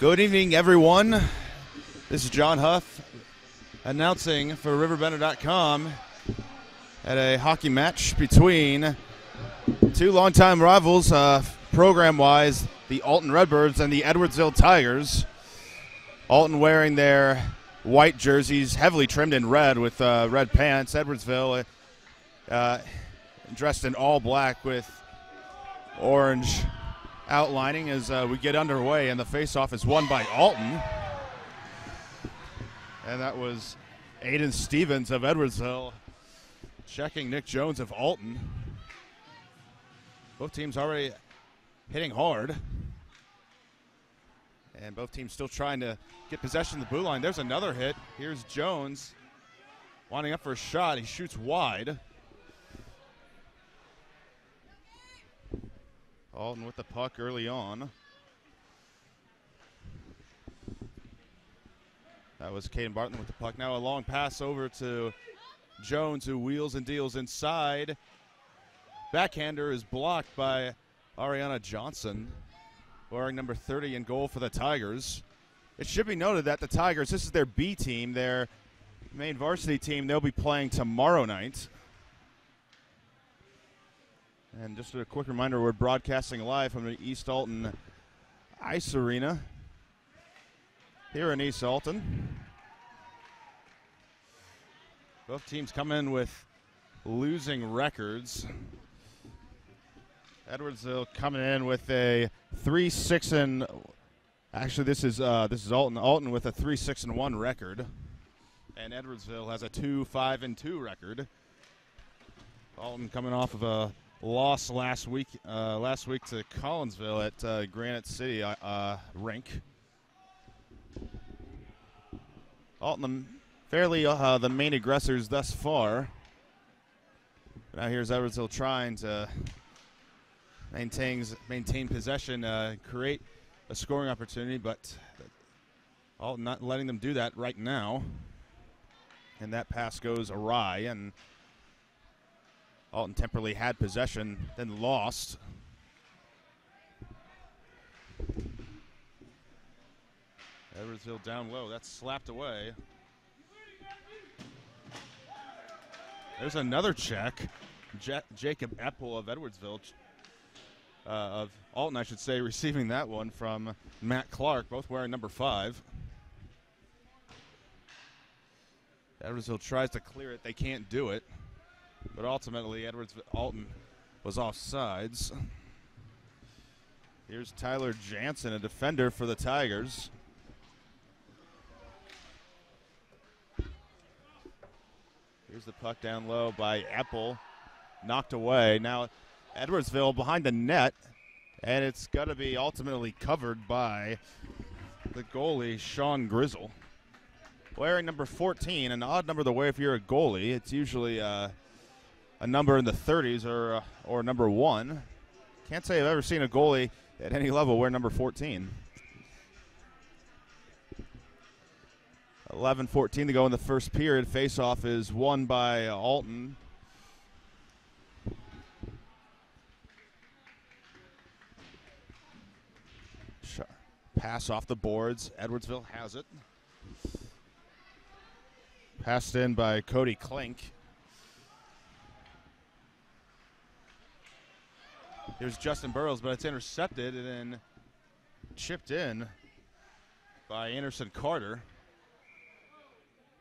Good evening, everyone. This is John Huff announcing for RiverBender.com at a hockey match between two longtime rivals, program-wise, the Alton Redbirds and the Edwardsville Tigers. Alton wearing their white jerseys, heavily trimmed in red with red pants. Edwardsville dressed in all black with orange outlining as we get underway, and the faceoff is won by Alton. And that was Aiden Stevens of Edwardsville checking Nick Jones of Alton. Both teams already hitting hard. And both teams still trying to get possession of the blue line. There's another hit. Here's Jones winding up for a shot. He shoots wide. Alton with the puck early on. That was Caden Barton with the puck. Now a long pass over to Jones, who wheels and deals inside. Backhander is blocked by Ariana Johnson, wearing number 30 in goal for the Tigers. It should be noted that the Tigers, this is their B team, their main varsity team. They'll be playing tomorrow night. And just a quick reminder, we're broadcasting live from the East Alton Ice Arena here in East Alton. Both teams come in with losing records. Edwardsville coming in with a 3-6 and actually this is Alton. Alton with a 3-6-1 record, and Edwardsville has a 2-5-2 record. Alton coming off of a loss last week to Collinsville at Granite City rink. Alton fairly the main aggressors thus far. Now here's Edwardsville trying to maintain possession, create a scoring opportunity, but Alton not letting them do that right now. And that pass goes awry, and Alton temporarily had possession, then lost. Edwardsville down low. That's slapped away. There's another check. Jacob Eppel of Edwardsville, of Alton, I should say, receiving that one from Matt Clark, both wearing number 5. Edwardsville tries to clear it. They can't do it. But ultimately, Alton was offsides. Here's Tyler Jansen, a defender for the Tigers. Here's the puck down low by Eppel. Knocked away. Now Edwardsville behind the net, and it's got to be ultimately covered by the goalie, Sean Grizzle. Wearing number 14, an odd number to wear if you're a goalie. It's usually a number in the 30s or number 1. Can't say I've ever seen a goalie at any level wear number 14. 11-14 to go in the first period. Face-off is won by Alton. Pass off the boards. Edwardsville has it. Passed in by Cody Klink. Here's Justin Burrows, but it's intercepted and then chipped in by Anderson Carter.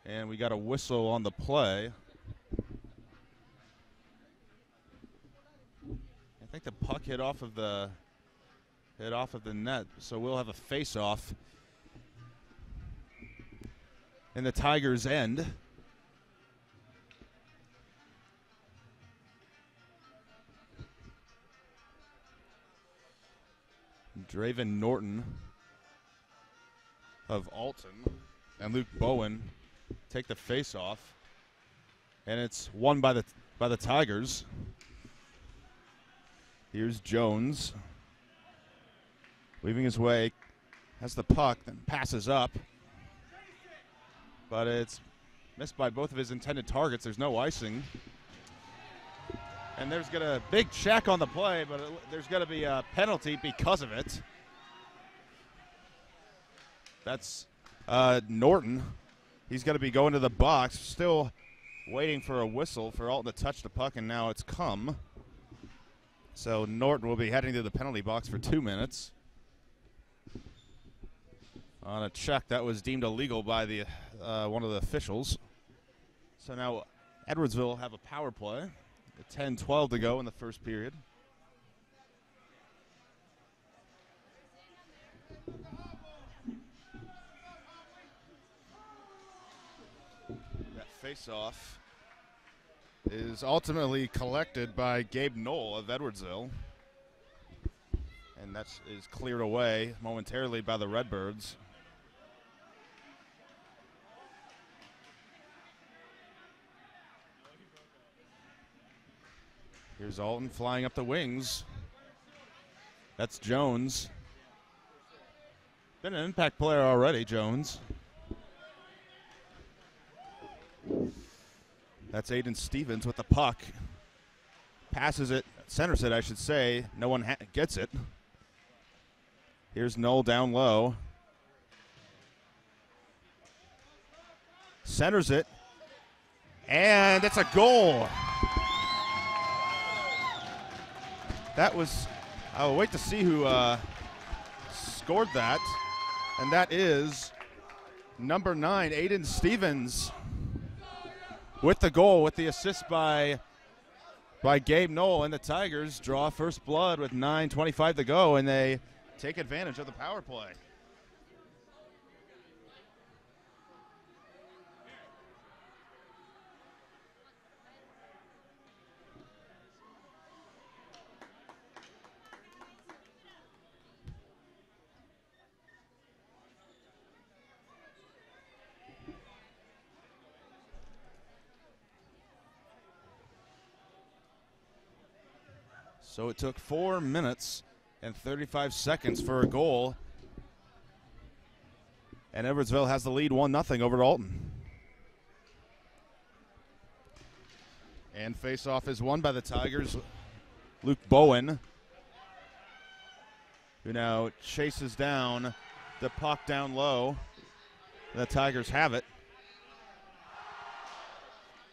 And we got a whistle on the play. I think the puck hit off of the net, so we'll have a face-off in the Tigers' end. Draven Norton of Alton and Luke Bowen take the face-off, and it's won by the Tigers. Here's Jones weaving his way, has the puck, then passes up, but it's missed by both of his intended targets. There's no icing. And there's a big check on the play, but there's going to be a penalty because of it. That's Norton. He's going to be going to the box, still waiting for a whistle for Alton to touch the puck, and now it's come. So Norton will be heading to the penalty box for 2 minutes. On a check that was deemed illegal by the one of the officials. So now Edwardsville will have a power play. 10-12 to go in the first period. That face-off is ultimately collected by Gabe Knoll of Edwardsville. And that is cleared away momentarily by the Redbirds. Here's Alton flying up the wings. That's Jones. Been an impact player already, Jones. That's Aiden Stevens with the puck. Passes it, centers it, I should say. No one gets it. Here's Knoll down low. Centers it. And it's a goal. That was, I'll wait to see who scored that. And that is number 9, Aiden Stevens, with the goal, with the assist by Gabe Knoll. And the Tigers draw first blood with 9:25 to go, and they take advantage of the power play. So it took 4 minutes and 35 seconds for a goal. And Edwardsville has the lead 1-0 over Alton. And face-off is won by the Tigers. Luke Bowen, who now chases down the puck down low. The Tigers have it.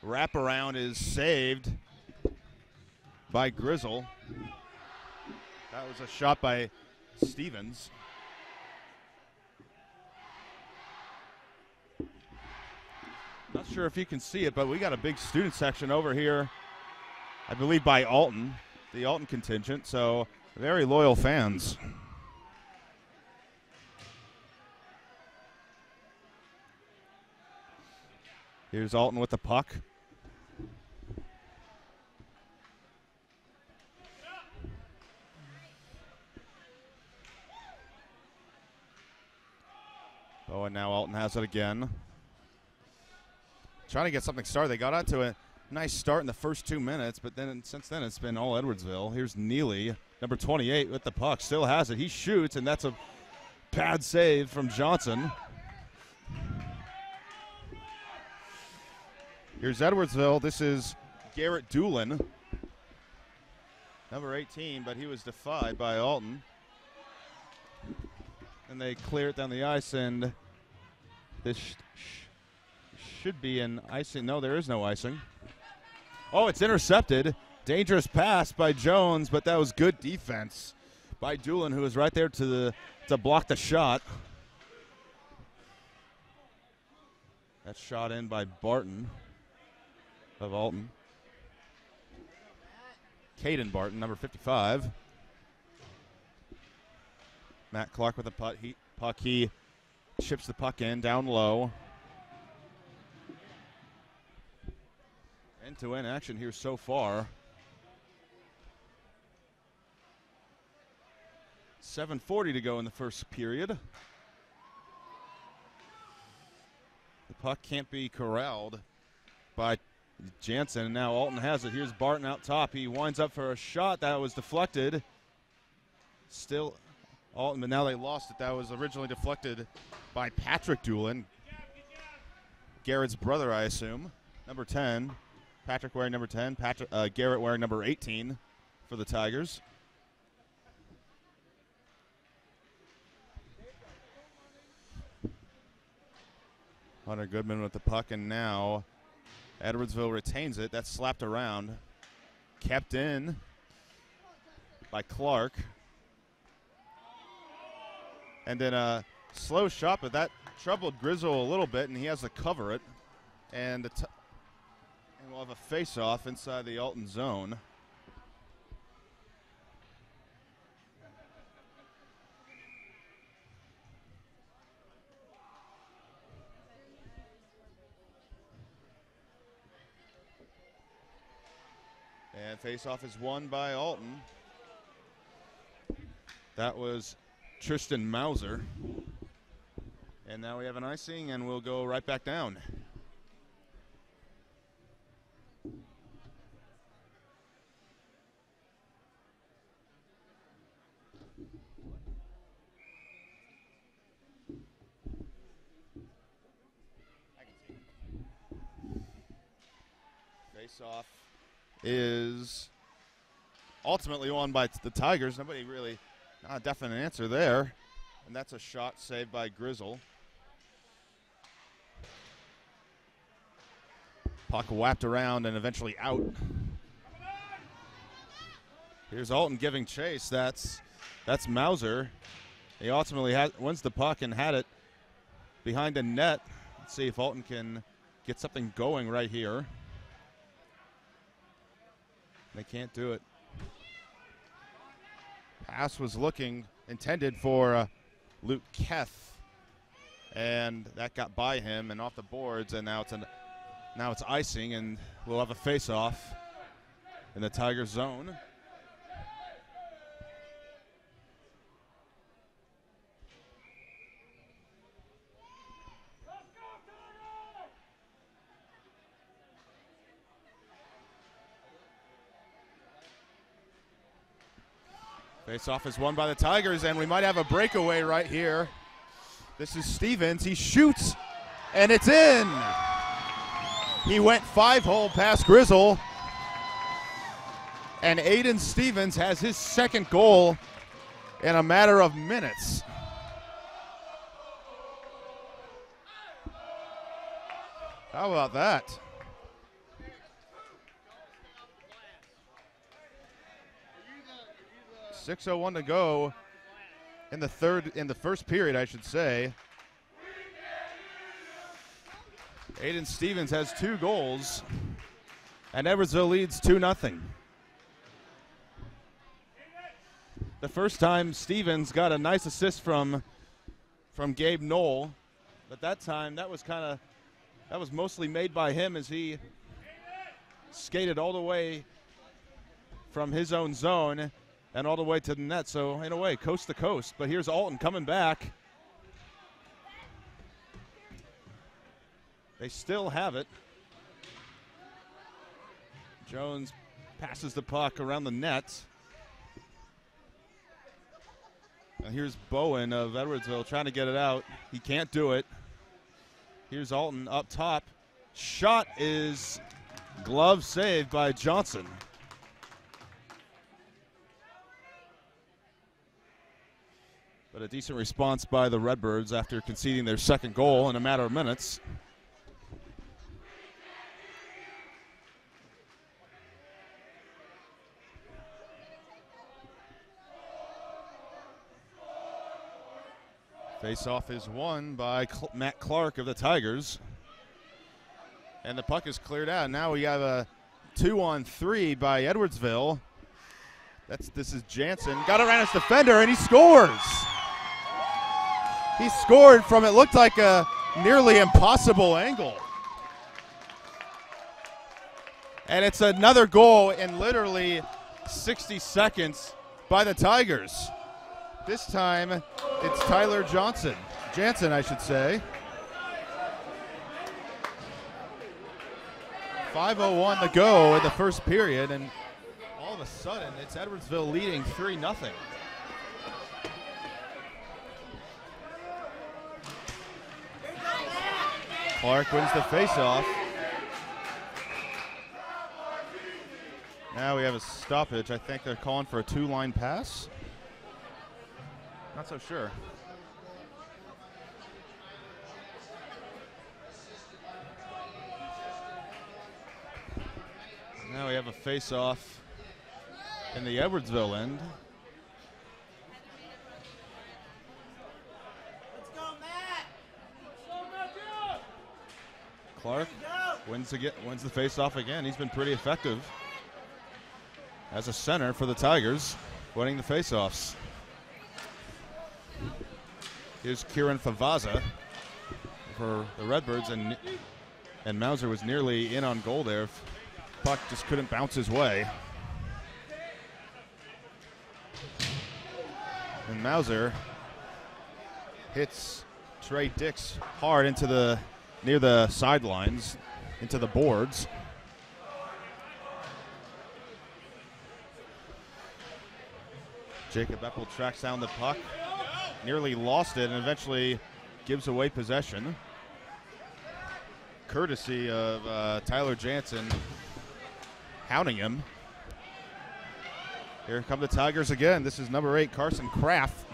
Wraparound is saved by Grizzle. That was a shot by Stevens. Not sure if you can see it, but we got a big student section over here, I believe by Alton, the Alton contingent, so very loyal fans. Here's Alton with the puck. Oh, and now Alton has it again. Trying to get something started. They got out to a nice start in the first 2 minutes, but then since then it's been all Edwardsville. Here's Neely, number 28, with the puck. Still has it. He shoots, and that's a pad save from Johnson. Here's Edwardsville. This is Garrett Doolin, number 18, but he was defied by Alton. And they clear it down the ice, and this should be an icing. No, there is no icing. Oh, it's intercepted. Dangerous pass by Jones, but that was good defense by Doolin, who was right there to block the shot. That's shot in by Barton of Alton. Caden Barton, number 55. Matt Clark with the puck. He chips the puck in down low. End-to-end action here so far. 7:40 to go in the first period. The puck can't be corralled by Jansen, and now Alton has it. Here's Barton out top. He winds up for a shot that was deflected. Still Alton, but now they lost it. That was originally deflected by Patrick Doolin, Garrett's brother, I assume. Number 10. Patrick wearing number 10. Garrett wearing number 18 for the Tigers. Hunter Goodman with the puck, and now Edwardsville retains it. That's slapped around. Kept in by Clark. And then a slow shot, but that troubled Grizzle a little bit, and he has to cover it. And we'll have a face-off inside the Alton zone. And face-off is won by Alton. That was Tristan Mauser. And now we have an icing, and we'll go right back down. Face-off is ultimately won by the Tigers. Nobody really, not a definite answer there. And that's a shot saved by Grizzle. Puck whapped around and eventually out. Here's Alton giving chase. That's Mauser. He ultimately wins the puck and had it behind the net. Let's see if Alton can get something going right here. They can't do it. Pass was intended for Luke Keth, and that got by him and off the boards, and now it's icing, and we'll have a face-off in the Tigers zone. Face-off is won by the Tigers, and we might have a breakaway right here. This is Stevens. He shoots, and it's in. He went 5-hole past Grizzle, and Aiden Stevens has his second goal in a matter of minutes. How about that? .6:01 to go in the first period, I should say. Aiden Stevens has 2 goals, and Edwardsville leads 2-0. The first time Stevens got a nice assist from Gabe Knoll, but that time that was mostly made by him as he skated all the way from his own zone and all the way to the net, so in a way, coast to coast. But here's Alton coming back. They still have it. Jones passes the puck around the net. And here's Bowen of Edwardsville trying to get it out. He can't do it. Here's Alton up top. Shot is glove saved by Johnson. But a decent response by the Redbirds after conceding their second goal in a matter of minutes. Face-off is won by Matt Clark of the Tigers. And the puck is cleared out. Now we have a 2-on-3 by Edwardsville. This is Jansen. Got around his defender, and he scores. He scored from it looked like a nearly impossible angle. And it's another goal in literally 60 seconds by the Tigers. This time it's Tyler Jansen, I should say. 5:01 to go in the first period, and all of a sudden it's Edwardsville leading 3-0. Clark wins the faceoff. Now we have a stoppage. I think they're calling for a 2-line pass. Not so sure. have a face-off in the Edwardsville end. Clark wins the face-off again. He's been pretty effective as a center for the Tigers, winning the face-offs. Here's Kieran Favaza for the Redbirds, and Mauser was nearly in on goal there. Puck just couldn't bounce his way. And Mauser hits Trey Dix hard into near the sidelines, into the boards. Jacob Eppel tracks down the puck, nearly lost it, and eventually gives away possession, courtesy of Tyler Jansen hounding him. Here come the Tigers again. This is number 8, Carson Kraft.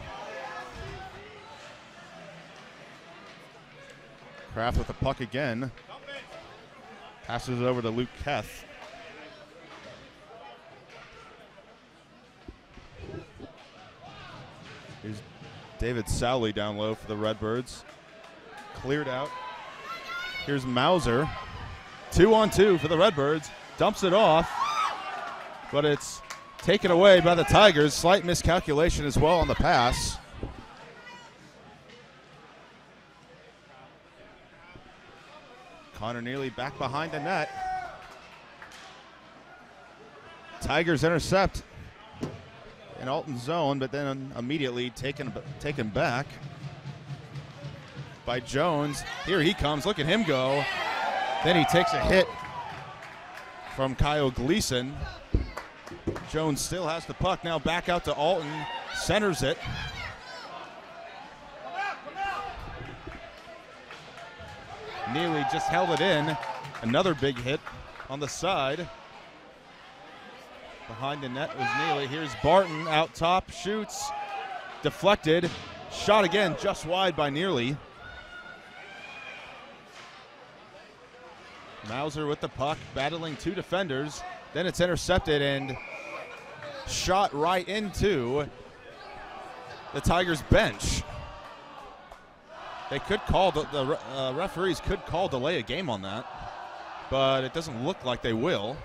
Kraft with the puck again. Passes it over to Luke Keth. Here's David Sowley down low for the Redbirds. Cleared out. Here's Mauser. 2-on-2 for the Redbirds. Dumps it off, but it's taken away by the Tigers. Slight miscalculation as well on the pass. Connor Neely back behind the net. Tigers intercept in Alton's zone, but then immediately taken back by Jones. Here he comes. Look at him go. Then he takes a hit from Kyle Gleason. Jones still has the puck. Now back out to Alton. Centers it. Neely just held it in. Another big hit on the side. Behind the net was Neely. Here's Barton out top. Shoots. Deflected. Shot again just wide by Neely. Mauser with the puck, battling 2 defenders. Then it's intercepted and shot right into the Tigers bench. They could call, the referees could call delay a game on that, but it doesn't look like they will.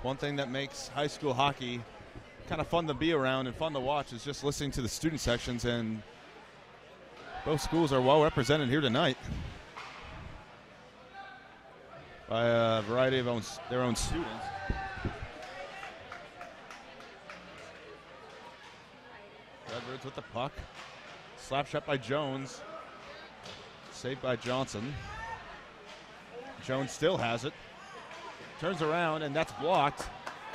One thing that makes high school hockey kind of fun to be around and fun to watch is just listening to the student sections, and both schools are well represented here tonight by a variety of their own students. Redbirds with the puck. Slap shot by Jones. Saved by Johnson. Jones still has it. Turns around, and that's blocked.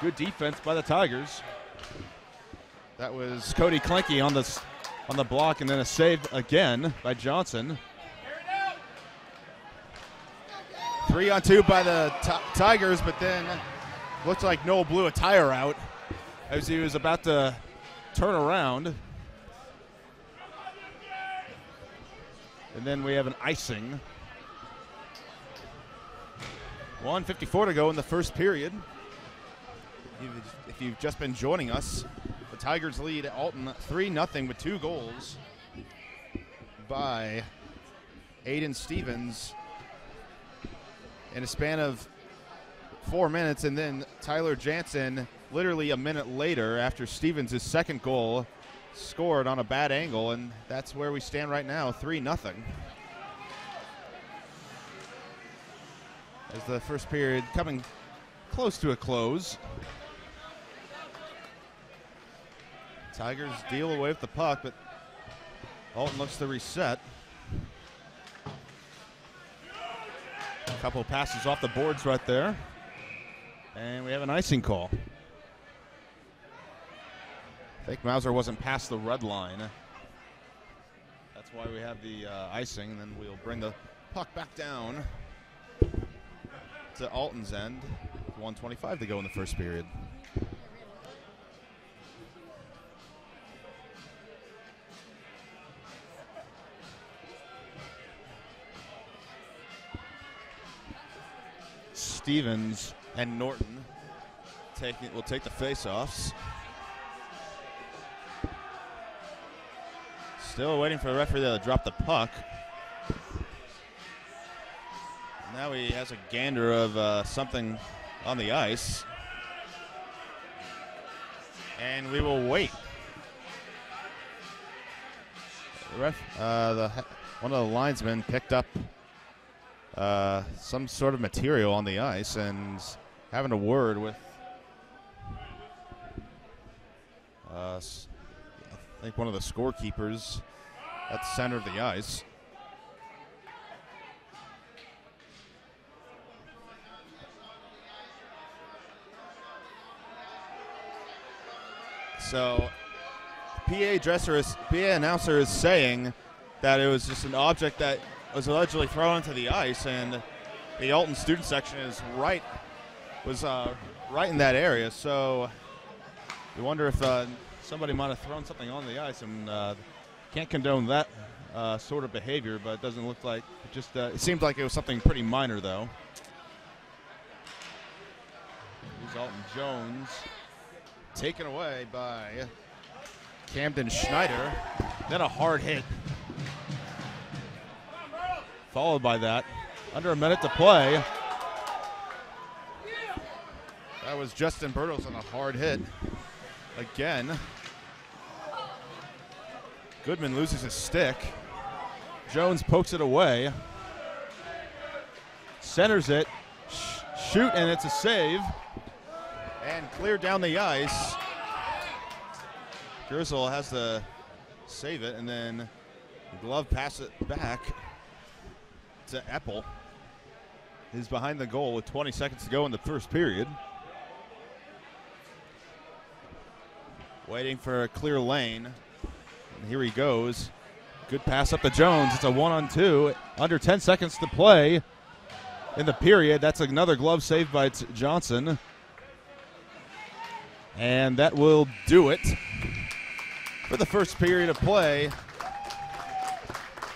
Good defense by the Tigers. That was Cody Klinke on the block, and then a save again by Johnson. 3-on-2 by the Tigers, but then looks like Noel blew a tire out as he was about to turn around. And then we have an icing. 1:54 to go in the first period. If you've just been joining us, the Tigers lead Alton 3-0 with 2 goals by Aiden Stevens in a span of 4 minutes, and then Tyler Jansen literally a minute later after Stevens' second goal scored on a bad angle, and that's where we stand right now, 3-0. As the first period coming close to a close. Tigers deal away with the puck, but Alton looks to reset. A couple passes off the boards right there. And we have an icing call. I think Mauser wasn't past the red line. That's why we have the icing, and then we'll bring the puck back down to Alton's end. 1:25 to go in the first period. Stevens and Norton will take the face-offs. Still waiting for the referee to drop the puck. Now he has a gander of something on the ice. And we will wait. One of the linesmen picked up some sort of material on the ice and having a word with I think one of the scorekeepers at the center of the ice. So PA announcer is saying that it was just an object that was allegedly thrown into the ice, and the Alton student section was right in that area. So you wonder if somebody might have thrown something on the ice, and can't condone that sort of behavior, but it doesn't look like it seemed like it was something pretty minor, though. Here's Alton Jones, taken away by Camden Schneider. Then a hard hit, followed by that. Under a minute to play. That was Justin Bertels on a hard hit. Again, Goodman loses his stick. Jones pokes it away. Centers it. Shoot, and it's a save. And cleared down the ice. Grizzle has to save it, and then the glove pass it back to Eppel. He's behind the goal with 20 seconds to go in the first period. Waiting for a clear lane. And here he goes. Good pass up to Jones. It's a 1-on-2. Under 10 seconds to play in the period. That's another glove saved by Johnson. And that will do it for the first period of play.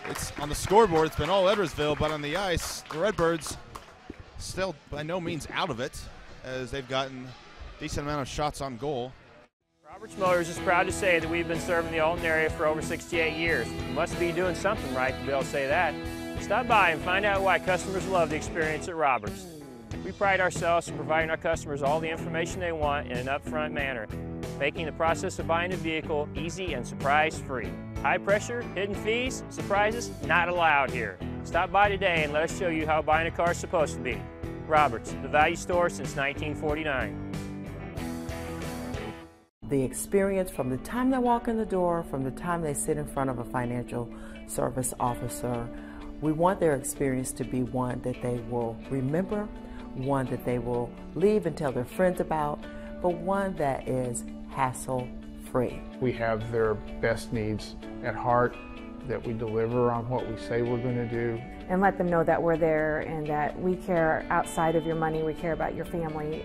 It's on the scoreboard. It's been all Edwardsville, but on the ice, the Redbirds still by no means out of it, as they've gotten a decent amount of shots on goal. Roberts Motors is proud to say that we've been serving the Alton area for over 68 years. We must be doing something right to be able to say that. Stop by and find out why customers love the experience at Roberts. We pride ourselves in providing our customers all the information they want in an upfront manner, making the process of buying a vehicle easy and surprise-free. High pressure, hidden fees, surprises, not allowed here. Stop by today and let us show you how buying a car is supposed to be. Roberts, the value store since 1949. The experience from the time they walk in the door, from the time they sit in front of a financial service officer, we want their experience to be one that they will remember, one that they will leave and tell their friends about, but one that is hassle-free. We have their best needs at heart, that we deliver on what we say we're going to do. And let them know that we're there and that we care outside of your money, we care about your family.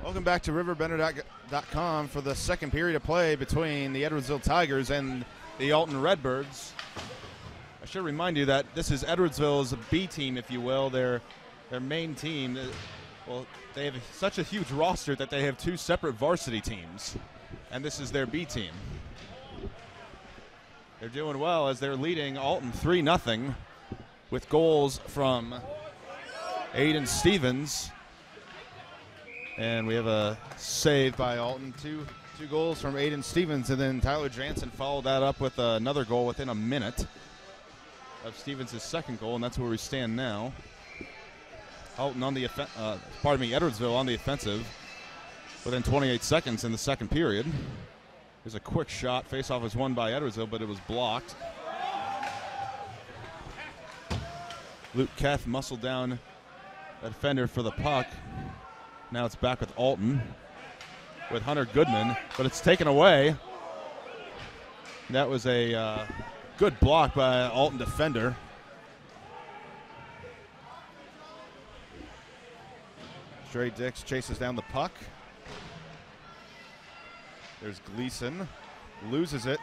Welcome back to RiverBender.com for the second period of play between the Edwardsville Tigers and the Alton Redbirds. I should remind you that this is Edwardsville's B team, if you will, their main team. Well, they have such a huge roster that they have two separate varsity teams, and this is their B team. They're doing well as they're leading Alton 3-0 with goals from Aiden Stevens. And we have a save by Alton, two goals from Aiden Stevens, and then Tyler Jansen followed that up with another goal within a minute of Stevens' second goal, and that's where we stand now. Alton on the Edwardsville on the offensive within 28 seconds in the second period. There's a quick shot. Face-off was won by Edwardsville, but it was blocked. Luke Keth muscled down a defender for the puck. Now it's back with Alton, with Hunter Goodman, but it's taken away. That was a good block by an Alton defender. Trey Dix chases down the puck. There's Gleason, loses it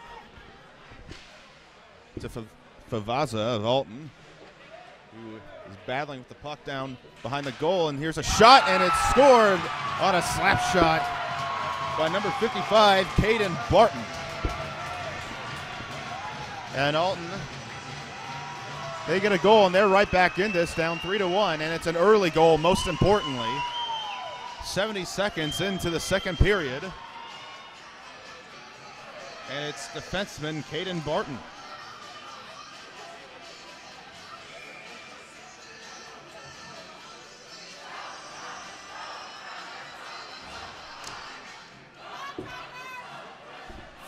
to Favaza of Alton. who is battling with the puck down behind the goal. And here's a shot, and it's scored on a slap shot by number 55, Caden Barton. And Alton, they get a goal, and they're right back in this, down 3-1, and it's an early goal, most importantly. 70 seconds into the second period. And it's defenseman Caden Barton.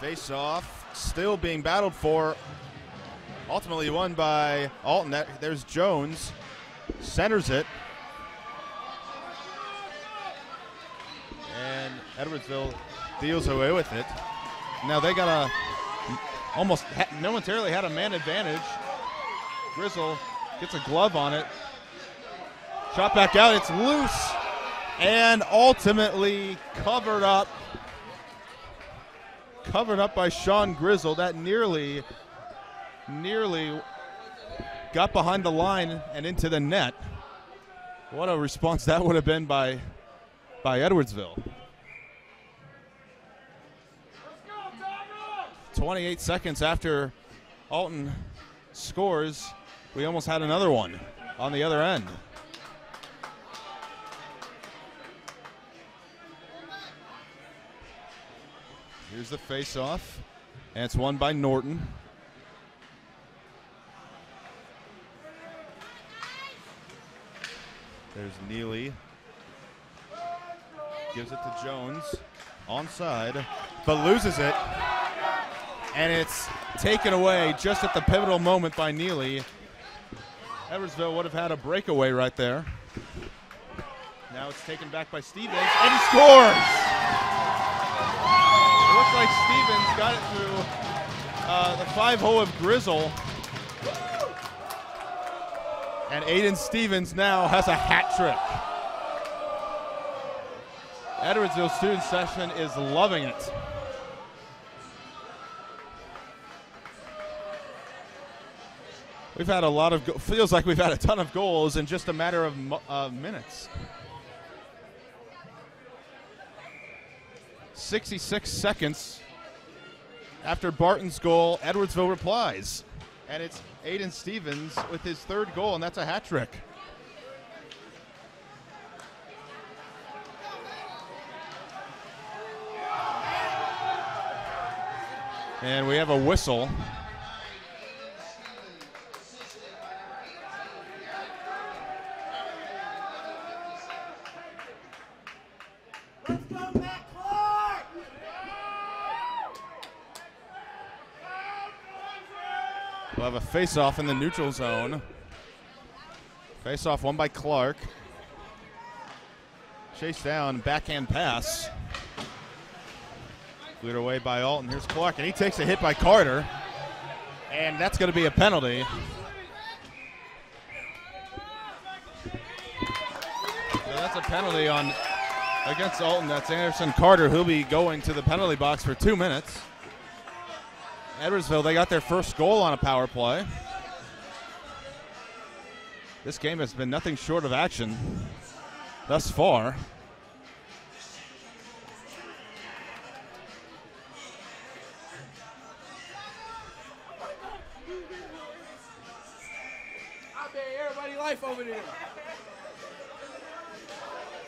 Face-off still being battled for. Ultimately won by Alton. There's Jones. Centers it. And Edwardsville deals away with it. Now they got almost momentarily had a man advantage. Grizzle gets a glove on it. Shot back out. It's loose. And ultimately covered up by Sean Grizzle. That nearly got behind the line and into the net. What a response that would have been by Edwardsville. 28 seconds after Alton scores, we almost had another one on the other end. Here's the face-off, and it's won by Norton. There's Neely. Gives it to Jones. Onside, but loses it. And it's taken away just at the pivotal moment by Neely. Edwardsville would have had a breakaway right there. Now it's taken back by Stevens, and he scores! It looks like Stevens got it through the 5-hole of Grizzle. And Aiden Stevens now has a hat trick. Edwardsville student session is loving it. We've had a lot of, feels like we've had a ton of goals in just a matter of minutes. 66 seconds after Barton's goal, Edwardsville replies. And it's Aiden Stevens with his third goal, and that's a hat trick. And we have a whistle. Let's go, Matt Clark! We'll have a face-off in the neutral zone. Face-off won by Clark. Chased down, backhand pass. Cleared away by Alton. Here's Clark, and he takes a hit by Carter. And that's going to be a penalty. So that's a penalty against Alton. That's Anderson Carter, who'll be going to the penalty box for 2 minutes. Edwardsville, they got their first goal on a power play. This game has been nothing short of action thus far. Life over there.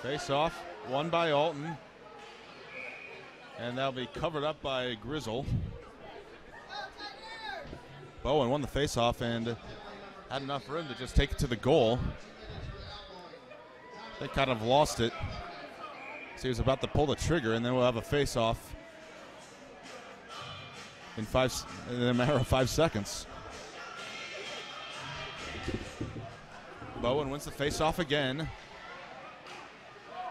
Face off, won by Alton. And that'll be covered up by Grizzle. Bowen won the face off and had enough room to just take it to the goal. They kind of lost it. So he was about to pull the trigger, and then we'll have a face off in a matter of 5 seconds. Bowen wins the face-off again.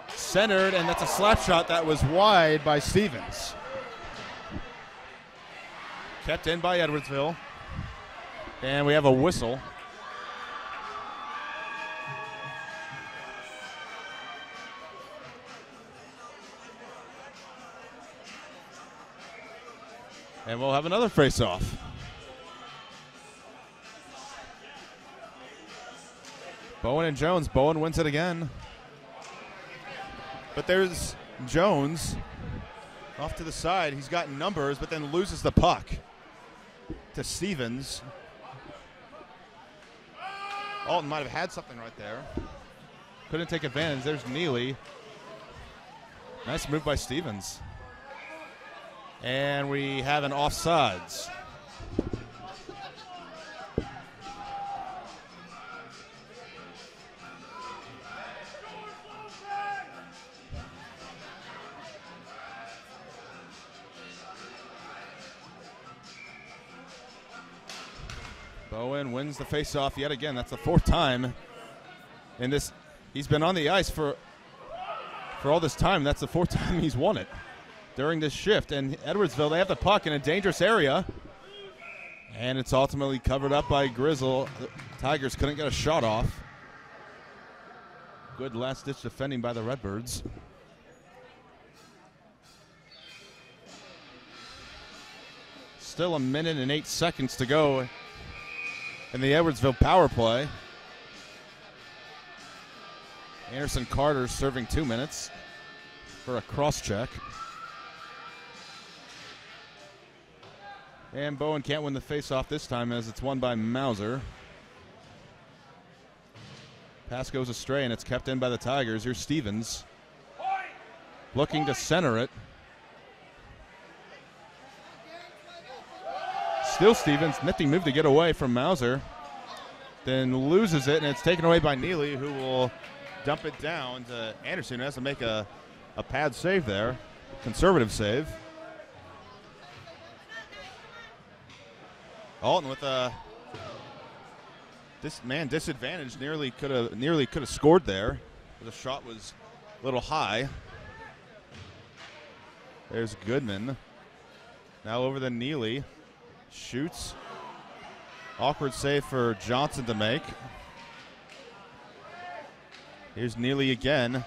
Centered, and that's a slap shot that was wide by Stevens. Kept in by Edwardsville. And we have a whistle. And we'll have another face-off. Bowen and Jones. Bowen wins it again. But there's Jones off to the side. He's got numbers, but then loses the puck to Stevens. Alton might have had something right there. Couldn't take advantage. There's Neely. Nice move by Stevens. And we have an offsides. Bowen wins the faceoff yet again. That's the fourth time in this. He's been on the ice for all this time. That's the fourth time he's won it during this shift. And Edwardsville, they have the puck in a dangerous area. And it's ultimately covered up by Grizzle. The Tigers couldn't get a shot off. Good last-ditch defending by the Redbirds. Still 1 minute and 8 seconds to go in the Edwardsville power play. Anderson Carter serving 2 minutes for a cross check. And Bowen can't win the faceoff this time as it's won by Mauser. Pass goes astray and it's kept in by the Tigers. Here's Stevens looking to center it. Still Stevens, nifty move to get away from Mauser. Then loses it, and it's taken away by Neely, who will dump it down to Anderson, who has to make a pad save there, conservative save. Alton with a disadvantage, nearly could have scored there. The shot was a little high. There's Goodman. Now over to Neely. Shoots. Awkward save for Johnson to make. Here's Neely again.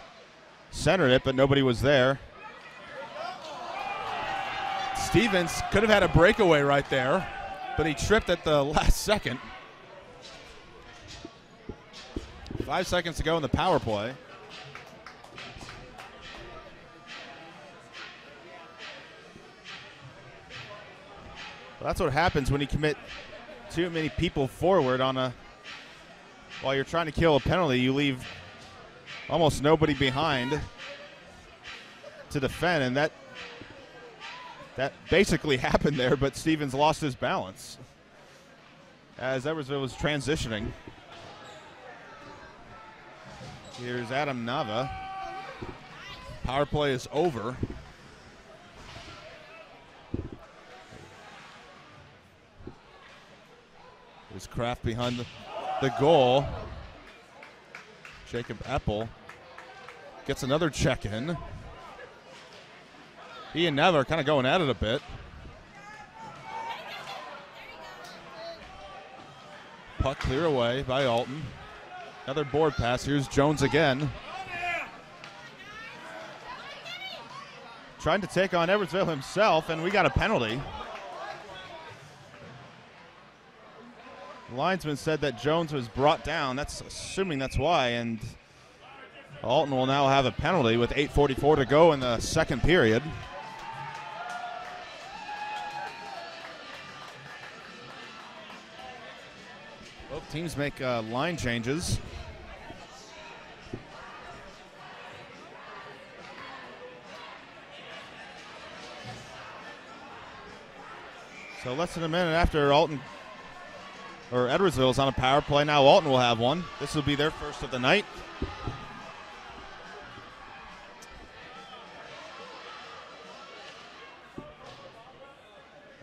Centered it, but nobody was there. Stevens could have had a breakaway right there, but he tripped at the last second. 5 seconds to go in the power play. Well, that's what happens when you commit too many people forward while you're trying to kill a penalty. You leave almost nobody behind to defend, and that basically happened there, but Stevens lost his balance as Edwardsville was transitioning. Here's Adam Nava. Power play is over. There's Kraft behind the goal. Jacob Eppel gets another check in. He and Nava are kind of going at it a bit. Puck clear away by Alton. Another board pass. Here's Jones again. Trying to take on Edwardsville himself, and we got a penalty. The linesman said that Jones was brought down. That's assuming that's why, and Alton will now have a penalty with 8:44 to go in the second period. Both teams make line changes. So less than a minute after Edwardsville is on a power play. Now Alton will have one. This will be their first of the night.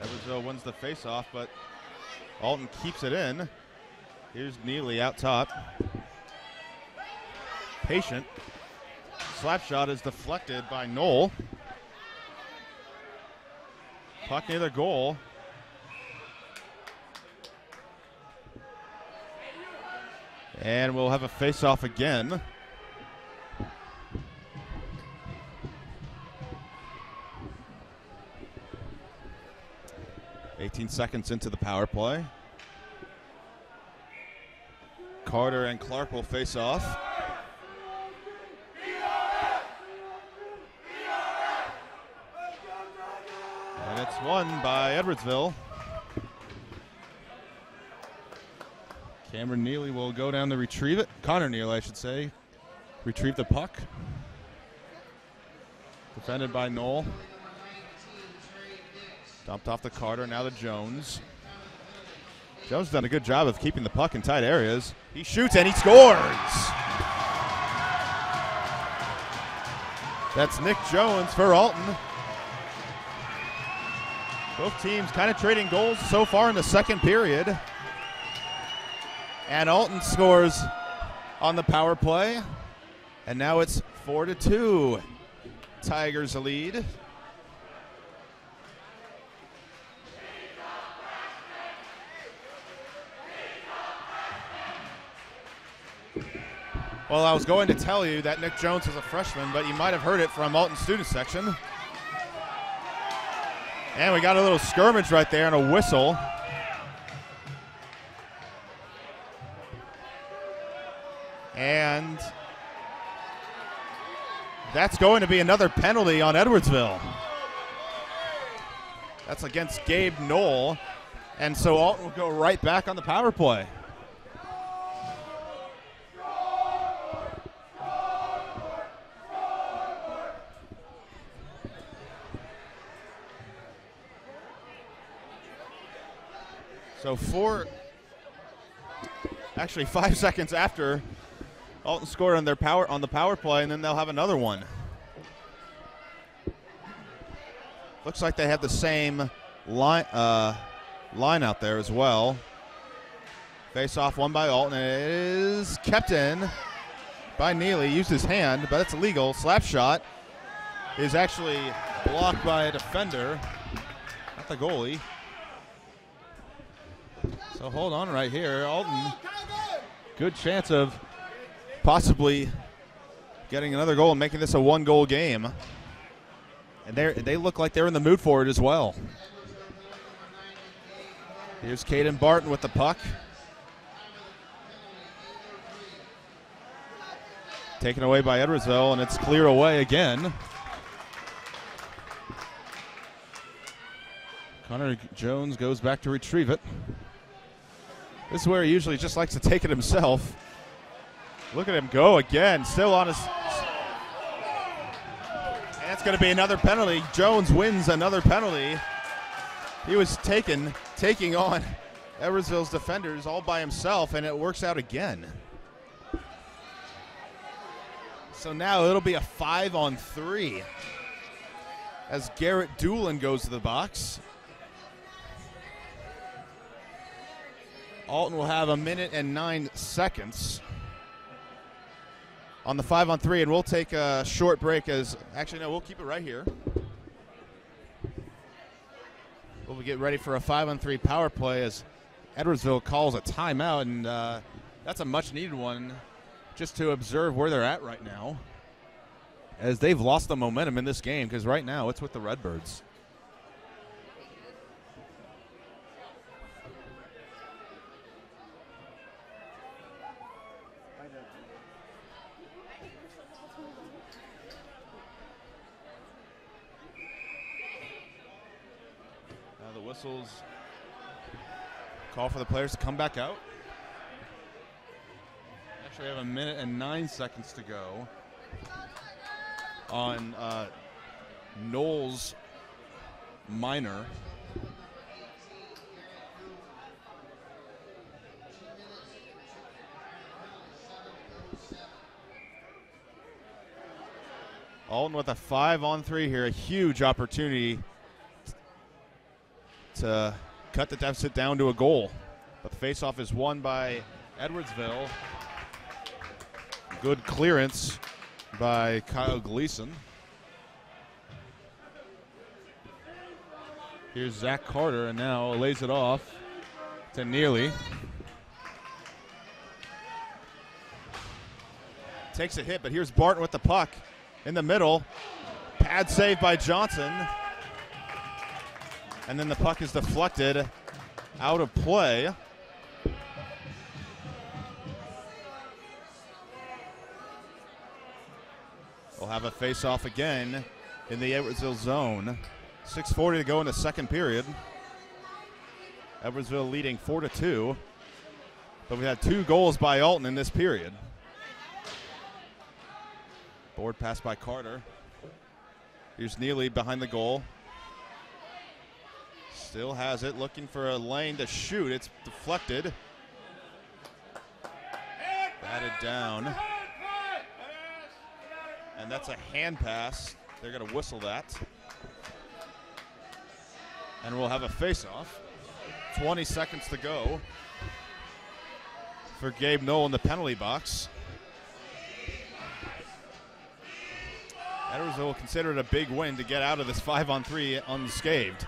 Edwardsville wins the faceoff, but Alton keeps it in. Here's Neely out top. Patient. Slap shot is deflected by Knoll. Puck near the goal. And we'll have a face-off again. (18 seconds into the power play. Carter and Clark will face off. And it's won by Edwardsville. Cameron Neely will go down to retrieve it. Connor Neely, I should say. Retrieve the puck. Defended by Knoll. Dumped off to Carter, now to Jones. Jones has done a good job of keeping the puck in tight areas. He shoots and he scores! That's Nick Jones for Alton. Both teams kind of trading goals so far in the second period. And Alton scores on the power play. And now it's 4-2. Tigers lead. Well, I was going to tell you that Nick Jones is a freshman, but you might have heard it from Alton student section. And we got a little skirmish right there and a whistle. And that's going to be another penalty on Edwardsville. That's against Gabe Knoll. And so Alton will go right back on the power play. So 5 seconds after Alton scored on the power play, and then they'll have another one. Looks like they have the same line out there as well. Face off won by Alton, and it is kept in by Neely. Used his hand, but it's illegal. Slap shot is actually blocked by a defender, not the goalie. So hold on right here. Alton, good chance of possibly getting another goal and making this a one-goal game. And they look like they're in the mood for it as well. Here's Caden Barton with the puck. Taken away by Edwardsville, and it's cleared away again. Connor Jones goes back to retrieve it. This is where he usually just likes to take it himself. Look at him go again, still on his. And it's going to be another penalty. Jones wins another penalty. He was taking on Edwardsville's defenders all by himself, and it works out again. So now it'll be a 5-on-3 as Garrett Doolin goes to the box. Alton will have 1 minute and 9 seconds on the 5-on-3, and we'll take a short break we'll keep it right here. We'll get ready for a 5-on-3 power play as Edwardsville calls a timeout, and that's a much-needed one just to observe where they're at right now, as they've lost the momentum in this game, because right now it's with the Redbirds. Whistles call for the players to come back out. Actually, we have 1 minute and 9 seconds to go on Knowles minor. Alton with a 5-on-3 here, a huge opportunity to cut the deficit down to a goal. But the faceoff is won by Edwardsville. Good clearance by Kyle Gleason. Here's Zach Carter, and now lays it off to Neely. Takes a hit, but here's Barton with the puck in the middle. Pad save by Johnson. And then the puck is deflected out of play. We'll have a face-off again in the Edwardsville zone. 6:40 to go in the second period. Edwardsville leading 4-2. But we had 2 goals by Alton in this period. Board pass by Carter. Here's Neely behind the goal. Still has it, looking for a lane to shoot. It's deflected. Batted down. And that's a hand pass. They're going to whistle that. And we'll have a face-off. 20 seconds to go for Gabe Knoll in the penalty box. Edwardsville will consider it a big win to get out of this 5-on-3 unscathed.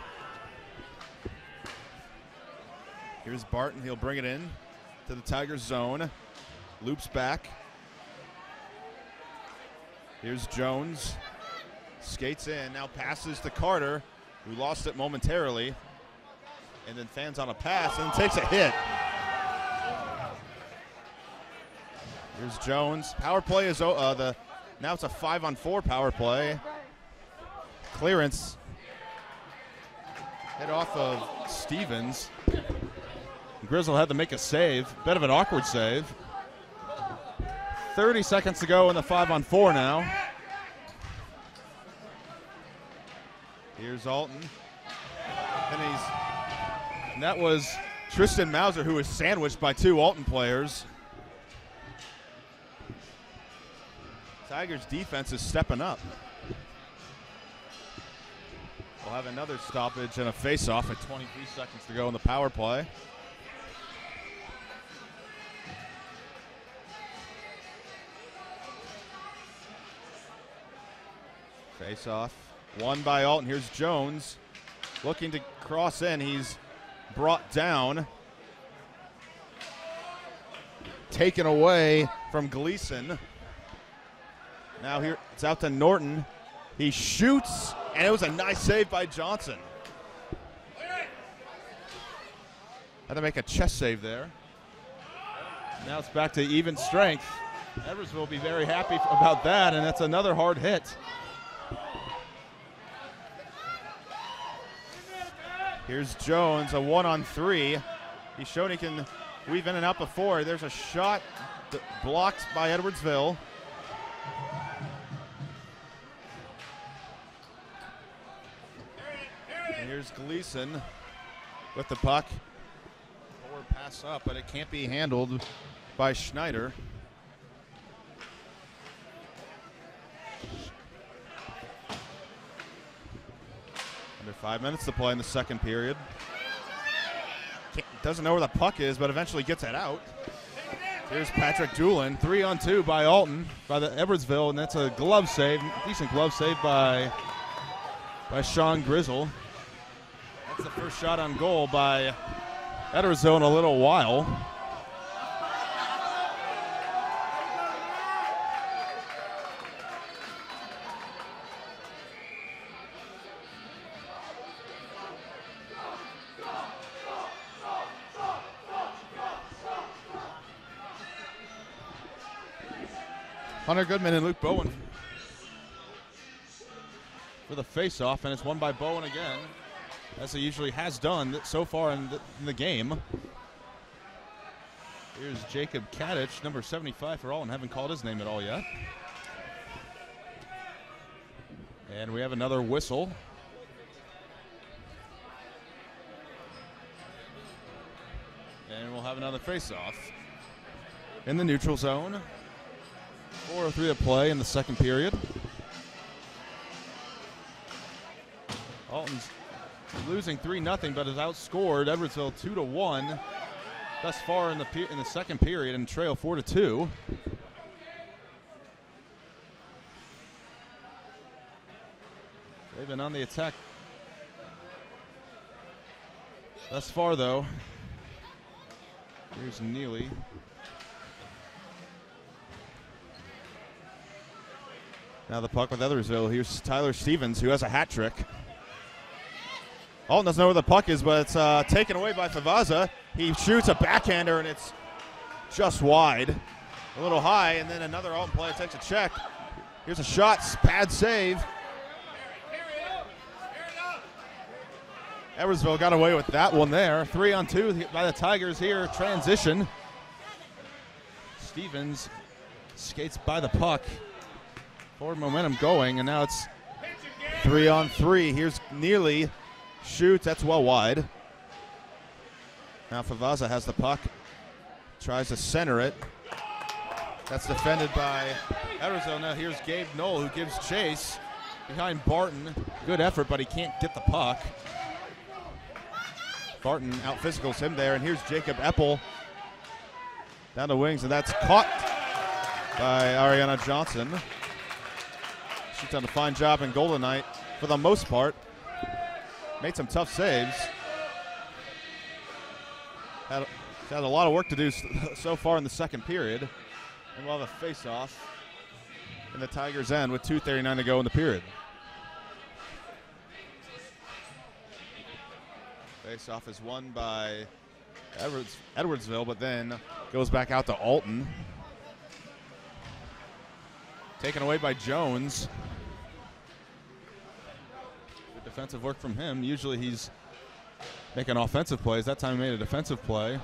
Here's Barton. He'll bring it in to the Tigers zone. Loops back. Here's Jones. Skates in. Now passes to Carter, who lost it momentarily. And then fans on a pass and takes a hit. Here's Jones. Power play is now it's a 5-on-4 power play. Clearance. Head off of Stevens. Grizzle had to make a save. Bit of an awkward save. 30 seconds to go in the 5-on-4 now. Here's Alton. And that was Tristan Mauser, who was sandwiched by 2 Alton players. Tigers defense is stepping up. We'll have another stoppage and a face-off at 23 seconds to go in the power play. Face-off, won by Alton. Here's Jones looking to cross in. He's brought down. Taken away from Gleason. Now here it's out to Norton. He shoots, and it was a nice save by Johnson. Had to make a chest save there. Now it's back to even strength. Edwardsville will be very happy about that, and that's another hard hit. Here's Jones, a 1-on-3. He's shown he can weave in and out before. There's a shot blocked by Edwardsville. And here's Gleason with the puck. Forward pass up, but it can't be handled by Schneider. Under 5 minutes to play in the second period. Doesn't know where the puck is, but eventually gets it out. Here's Patrick Doolin, 3-on-2 by Alton, by the Edwardsville, and that's a glove save, decent glove save by Sean Grizzle. That's the first shot on goal by Edwardsville in a little while. Hunter Goodman and Luke Bowen for the face-off, and it's won by Bowen again, as he usually has done so far in the game. Here's Jacob Kadich, number 75 for Alton. Haven't called his name at all yet. And we have another whistle. And we'll have another face-off in the neutral zone. 4:03 to play in the second period. Alton's losing 3-0, but has outscored Edwardsville 2-1 thus far in the second period and trail 4-2. They've been on the attack thus far, though. Here's Neely. Now the puck with Edwardsville. Here's Tyler Stevens, who has a hat trick. Alton doesn't know where the puck is, but it's taken away by Favaza. He shoots a backhander, and it's just wide. A little high, and then another Alton player takes a check. Here's a shot, pad save. Edwardsville got away with that one there. 3-on-2 by the Tigers here. Transition. Stevens skates by the puck. Forward momentum going, and now it's 3-on-3. Here's Neely. Shoots. That's well wide. Now Favaza has the puck. Tries to center it. That's defended by Edwardsville. Now here's Gabe Knoll, who gives chase behind Barton. Good effort, but he can't get the puck. Barton out-physicals him there, and here's Jacob Eppel down the wings, and that's caught by Ariana Johnson. She's done a fine job in Golden Knight for the most part. Made some tough saves. Had a lot of work to do so far in the second period. And we'll have a face-off in the Tigers' end with 2:39 to go in the period. Face-off is won by Edwardsville, but then goes back out to Alton. Taken away by Jones. Good defensive work from him. Usually he's making offensive plays. That time he made a defensive play.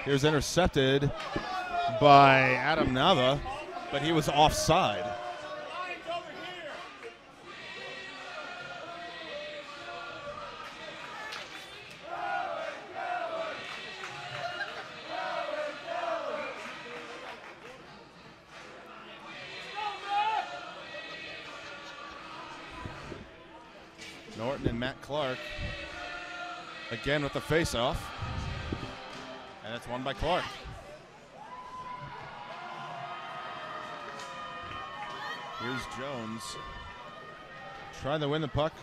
Here's intercepted by Adam Nava, but he was offside. Norton and Matt Clark again with the face-off, and it's won by Clark. Here's Jones trying to win the puck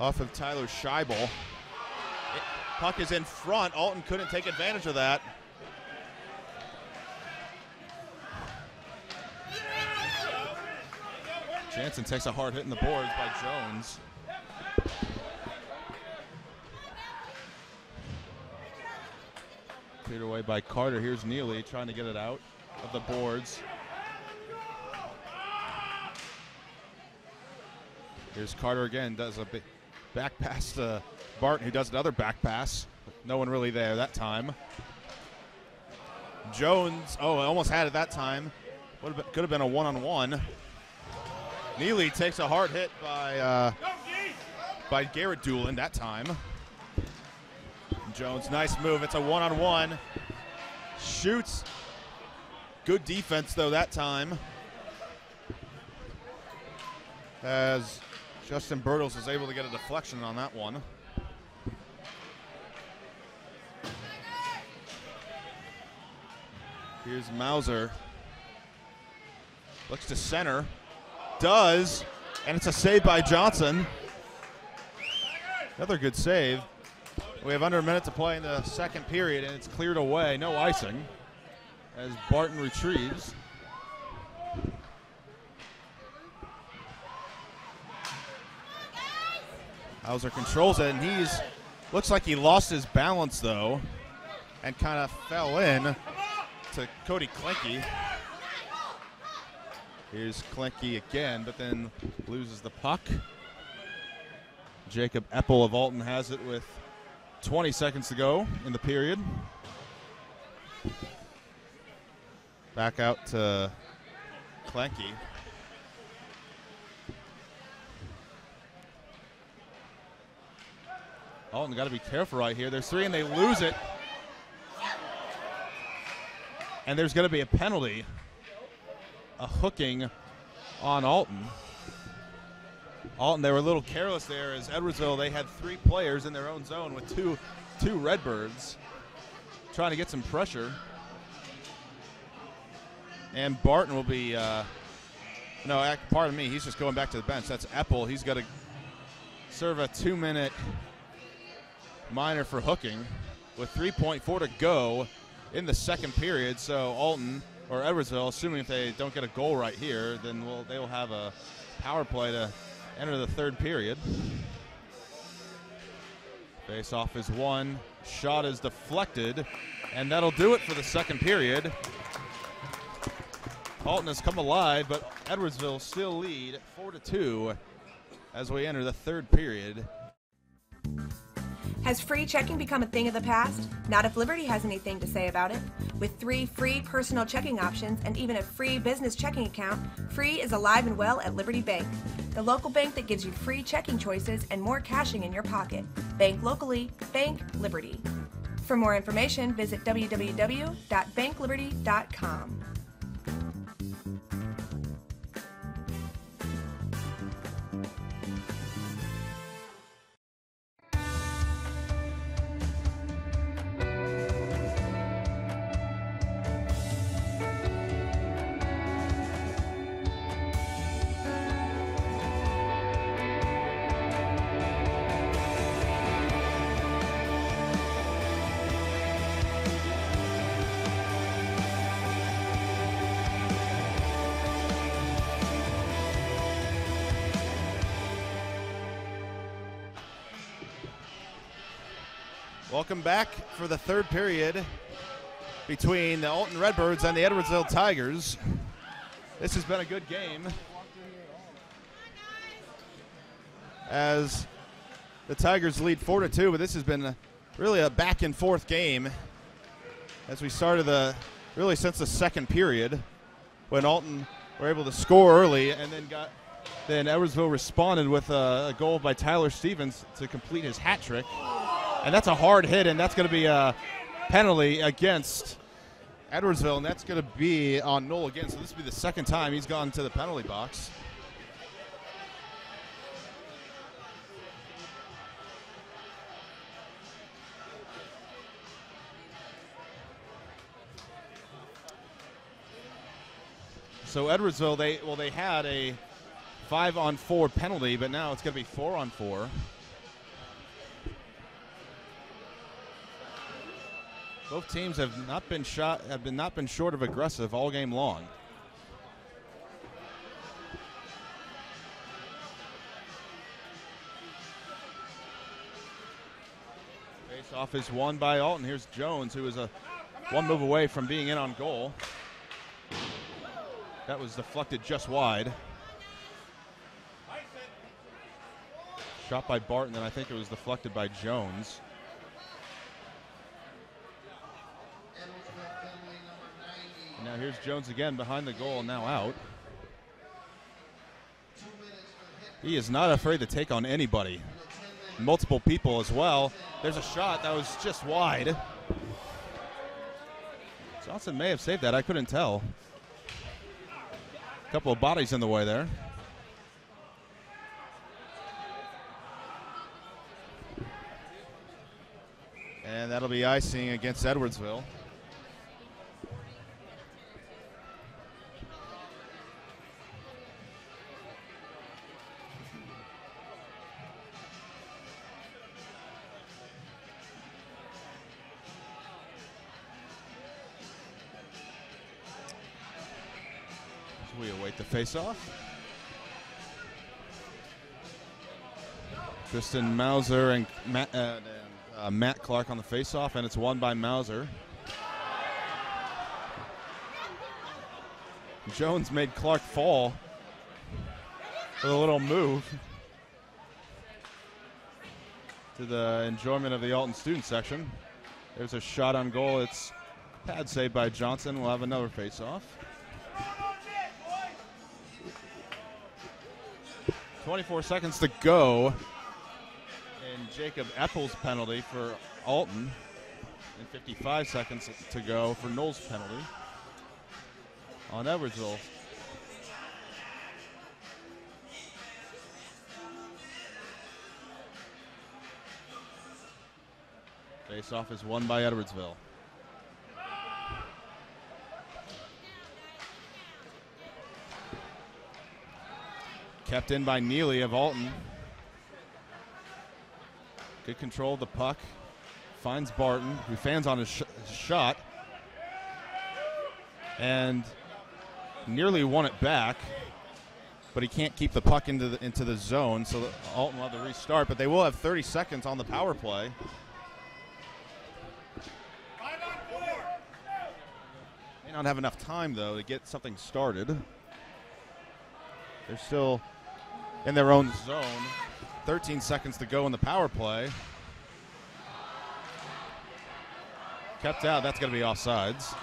off of Tyler Scheibel. Puck is in front. Alton couldn't take advantage of that. Jansen takes a hard hit in the boards by Jones. Cleared away by Carter. Here's Neely trying to get it out of the boards. Here's Carter again, does a big back pass to Barton, who does another back pass. No one really there that time. Jones, almost had it that time. Could have been a one-on-one. Neely takes a hard hit by Garrett Doolin that time. Jones, nice move. It's a one-on-one. Shoots. Good defense, though, that time. As Justin Bertles is able to get a deflection on that one. Here's Mauser. Looks to center. Does, and it's a save by Johnson. Another good save. We have under a minute to play in the second period, and it's cleared away. No icing as Barton retrieves. Hauser controls it, and looks like he lost his balance, though, and kind of fell in to Cody Klinke. Here's Klinke again, but then loses the puck. Jacob Eppel of Alton has it with 20 seconds to go in the period. Back out to Klinke. Alton got to be careful right here. There's three and they lose it. And there's going to be a penalty. A hooking on Alton. Alton, they were a little careless there as Edwardsville, they had three players in their own zone with two Redbirds trying to get some pressure. And Barton will be, pardon me, he's just going back to the bench. That's Eppel. He's got to serve a 2-minute minor for hooking with 3.4 to go in the second period. So Alton, or Edwardsville, assuming if they don't get a goal right here, then they will have a power play to enter the third period. Face-off is won. Shot is deflected, and that'll do it for the second period. Alton has come alive, but Edwardsville still lead 4-2 as we enter the third period. Has free checking become a thing of the past? Not if Liberty has anything to say about it. With 3 free personal checking options and even a free business checking account, free is alive and well at Liberty Bank, the local bank that gives you free checking choices and more cashing in your pocket. Bank locally, bank Liberty. For more information, visit www.bankliberty.com. Welcome back for the third period between the Alton Redbirds and the Edwardsville Tigers. This has been a good game as the Tigers lead 4-2, but this has been really a back and forth game as we started really since the second period when Alton were able to score early and then Edwardsville responded with a goal by Tyler Stevens to complete his hat trick. And that's a hard hit, and that's going to be a penalty against Edwardsville, and that's going to be on Knoll again. So this will be the second time he's gone to the penalty box. So Edwardsville, they had a 5-on-4 penalty, but now it's going to be 4-on-4. Both teams have not been short of aggressive all game long. Face-off is won by Alton. Here's Jones, who is one move away from being in on goal. That was deflected just wide. Shot by Barton, and I think it was deflected by Jones. Now here's Jones again behind the goal, now out. He is not afraid to take on anybody. Multiple people as well. There's a shot that was just wide. Johnson may have saved that, I couldn't tell. A couple of bodies in the way there. And that'll be icing against Edwardsville. We await the face-off. Tristan Mauser and Matt Clark on the face-off, and it's won by Mauser. Jones made Clark fall with a little move to the enjoyment of the Alton student section. There's a shot on goal. It's pad saved by Johnson. We'll have another face-off. 24 seconds to go. And Jacob Eppel's penalty for Alton. And 55 seconds to go for Knoll's penalty on Edwardsville. Face-off is won by Edwardsville. Kept in by Neely of Alton. Good control of the puck. Finds Barton, who fans on his shot. And nearly won it back. But he can't keep the puck into the zone, so Alton will have to restart. But they will have 30 seconds on the power play. May not have enough time, though, to get something started. They're still in their own zone. 13 seconds to go in the power play. Kept out. That's going to be offsides.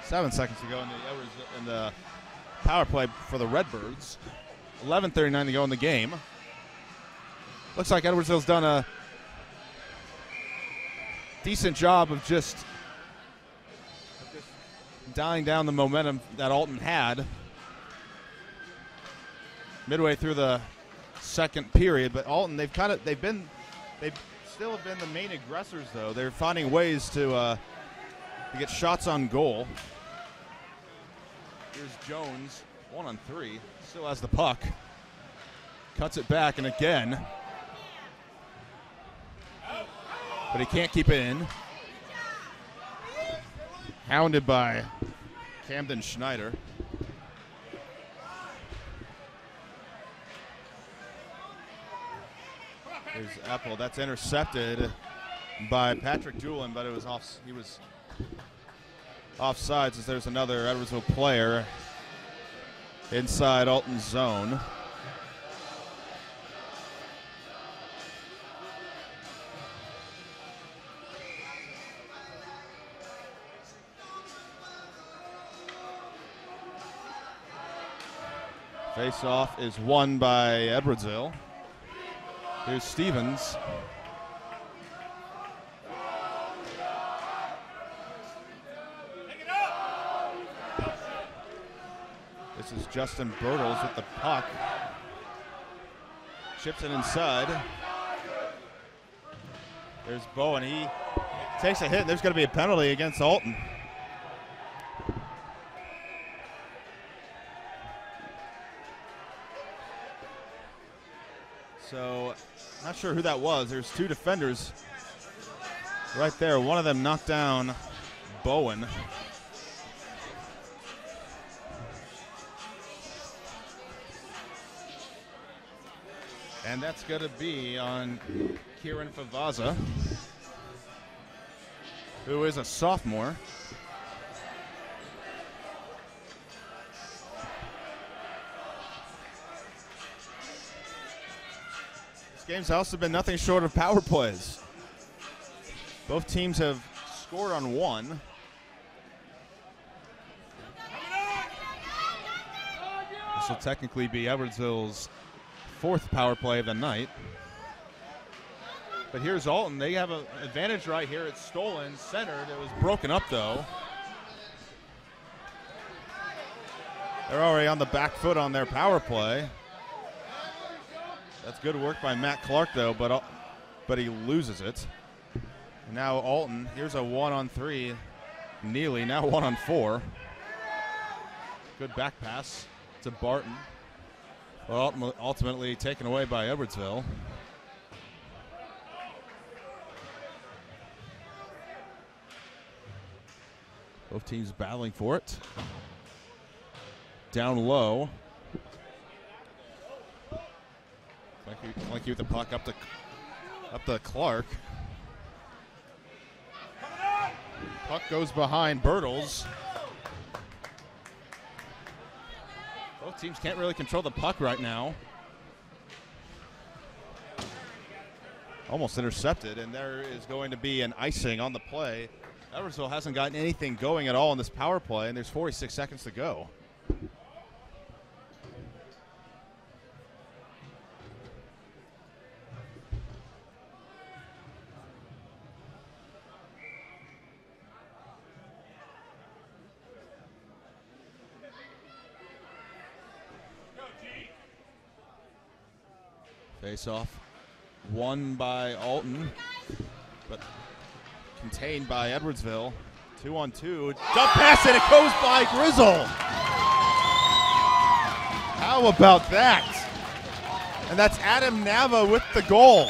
7 seconds to go in the power play for the Redbirds. 11:39 to go in the game. Looks like Edwardsville's done a decent job of just dying down the momentum that Alton had midway through the second period. But Alton, they've still have been the main aggressors, though. They're finding ways to get shots on goal. Here's Jones, 1-on-3, still has the puck. Cuts it back, and again. But he can't keep it in. Hounded by Camden Schneider. Here's Apple. That's intercepted by Patrick Doolin, but it was off. He was offsides as there's another Edwardsville player inside Alton's zone. Face-off is won by Edwardsville. Here's Stevens. This is Justin Bertles with the puck. Chips it inside. There's Bowen. He takes a hit, and there's going to be a penalty against Alton. So, not sure who that was. There's two defenders right there. One of them knocked down Bowen. And that's going to be on Kieran Favaza, who is a sophomore. Game's also been nothing short of power plays. Both teams have scored on one. This will technically be Edwardsville's fourth power play of the night. But here's Alton. They have an advantage right here. It's stolen, centered. It was broken up, though. They're already on the back foot on their power play. That's good work by Matt Clark, though, but he loses it. And now Alton, here's a 1-on-3. Neely, now 1-on-4. Good back pass to Barton. But ultimately taken away by Edwardsville. Both teams battling for it. Down low. Blanky with the puck up to Clark. Puck goes behind Bertles. Both teams can't really control the puck right now. Almost intercepted, and there is going to be an icing on the play. Edwardsville hasn't gotten anything going at all in this power play, and there's 46 seconds to go. Face-off won by Alton, but contained by Edwardsville. 2-on-2. Jump pass, and it goes by Grizzle. How about that? And that's Adam Nava with the goal.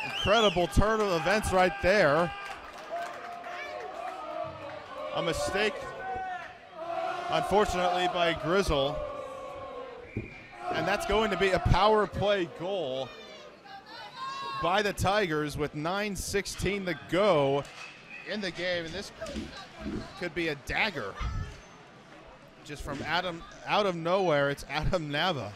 Incredible turn of events right there. A mistake, unfortunately, by Grizzle. And that's going to be a power play goal by the Tigers with 9:16 to go in the game, and this could be a dagger. Just from out of nowhere, it's Adam Nava.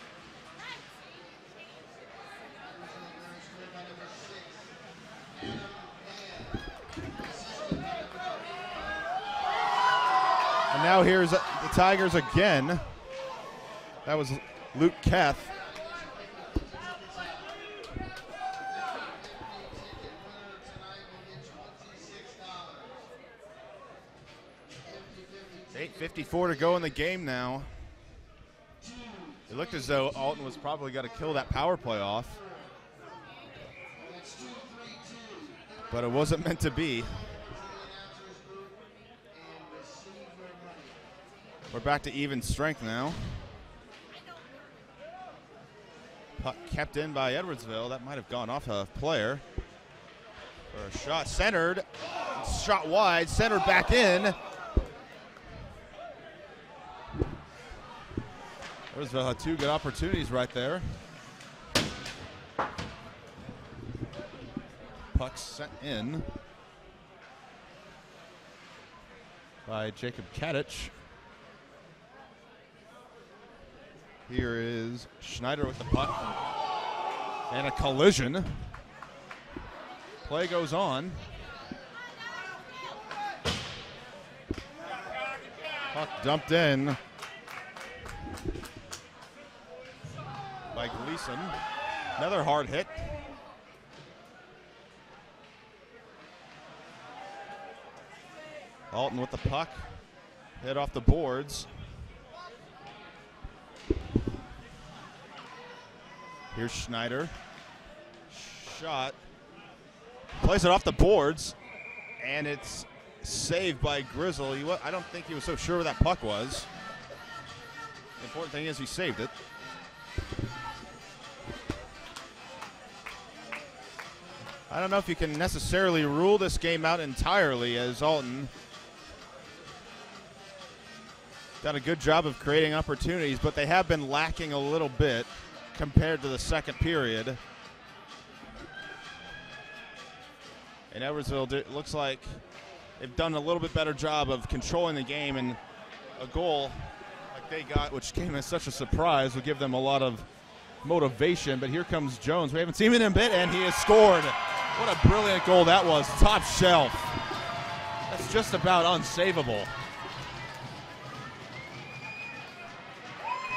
And now here's the Tigers again. That was Luke Keth. $8:54 to go in the game now. It looked as though Alton was probably going to kill that power play off. But it wasn't meant to be. We're back to even strength now. Puck kept in by Edwardsville. That might have gone off a player. For a shot centered. Shot wide, centered back in. Edwardsville had two good opportunities right there. Puck sent in by Jacob Kadich. Here is Schneider with the puck. And a collision. Play goes on. Puck dumped in by Gleason. Another hard hit. Alton with the puck. Hit off the boards. Here's Schneider. Shot. Plays it off the boards. And it's saved by Grizzle. I don't think he was so sure where that puck was. The important thing is he saved it. I don't know if you can necessarily rule this game out entirely, as Alton done a good job of creating opportunities, but they have been lacking a little bit compared to the second period. And Edwardsville looks like they've done a little bit better job of controlling the game, and a goal like they got, which came as such a surprise, will give them a lot of motivation. But here comes Jones. We haven't seen him in a bit, and he has scored. What a brilliant goal that was. Top shelf. That's just about unsavable.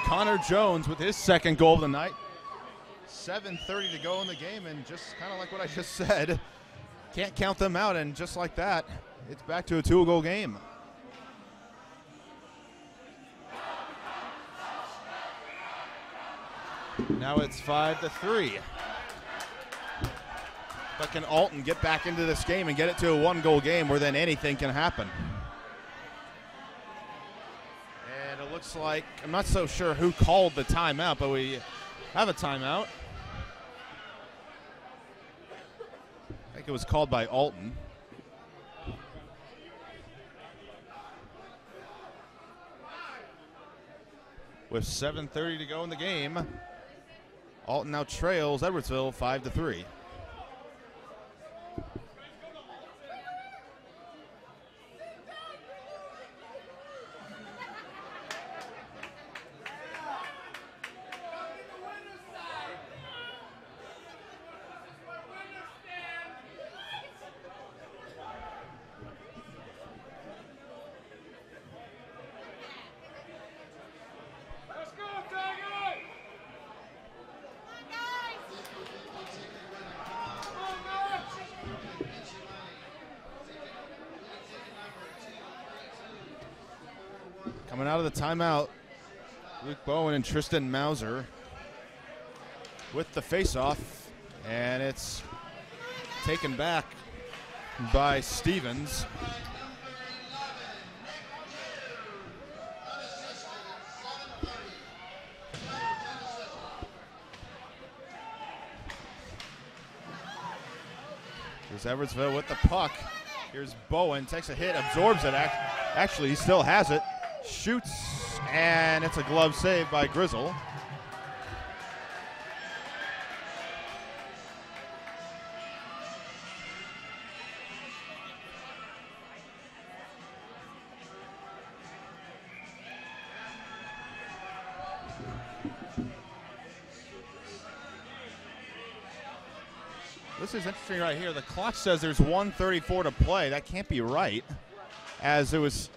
Connor Jones with his second goal of the night. 7:30 to go in the game, and just kind of like what I just said, can't count them out, and just like that, it's back to a 2-goal game. Now it's 5-3. But can Alton get back into this game and get it to a 1-goal game where then anything can happen? And it looks like, I'm not so sure who called the timeout, but we have a timeout. I think it was called by Alton. With 7:30 to go in the game, Alton now trails Edwardsville 5-3. Coming out of the timeout, Luke Bowen and Tristan Mauser with the faceoff, and it's taken back by Stevens. Here's Edwardsville with the puck. Here's Bowen, takes a hit, absorbs it. Actually, he still has it. Shoots, and it's a glove save by Grizzle. This is interesting right here. The clock says there's 1:34 to play. That can't be right, as it was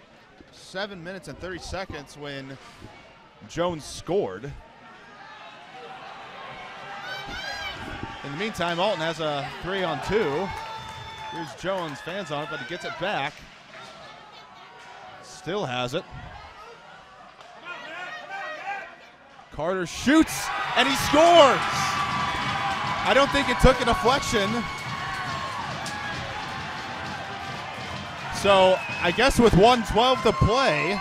7 minutes and 30 seconds when Jones scored. In the meantime, Alton has a 3-on-2. Here's Jones, fans on it, but he gets it back. Still has it. Carter shoots, and he scores! I don't think it took a deflection. So I guess with 1:12 to play,